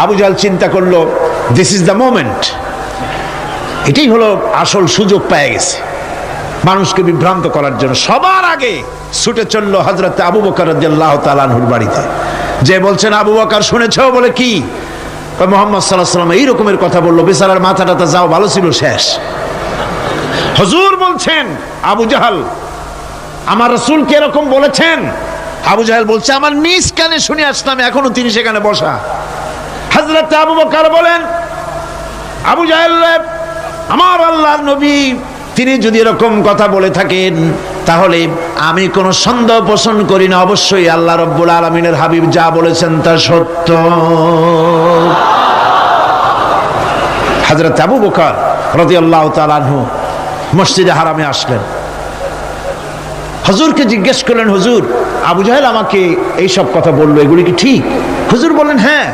Abu Jahl চিন্তা করলো, this is the moment, এটাই হলো আসল সুযোগ পেয়ে গেছে মানুষকে বিভ্রান্ত করার জন্য। সবার আগে ছুটে চললো হযরত আবু বকর রাদিয়াল্লাহু তাআলা আনহুর বাড়িতে, যে বলছেন, আবু বকর শুনেছ? বলে কি? মুহাম্মদ সাল্লাল্লাহু আলাইহি ওয়াসাল্লাম এই রকমের কথা বললো, বেচারার মাথাটা যাও ভালো ছিল শেষ। হুজুর বলছেন, আবু জাহল আমার রাসূলকে এরকম বলেছেন? আবু জাহল বলছে, আমার নিজ কানে শুনে আসলাম, এখনো তিনি সেখানে বসা। হযরত আবু বকর বলেন, আবু জাহল, আমার আল্লাহর নবী তিনি যদি এরকম কথা বলে থাকেন তাহলে আমি কোনো সন্দেহ পোষণ করি না, অবশ্যই আল্লাহ রাব্বুল আলামিনের হাবিব যা বলেছেন তা সত্য। হযরত আবু বকর রাদিয়াল্লাহু তাআলা আনহু মসজিদে হারামে আসলেন, হুজুরকে জিজ্ঞেস করলেন, হুজুর আবু জাহল আমাকে এই সব কথা বললো, এগুলি কি ঠিক? হুজুর বললেন, হ্যাঁ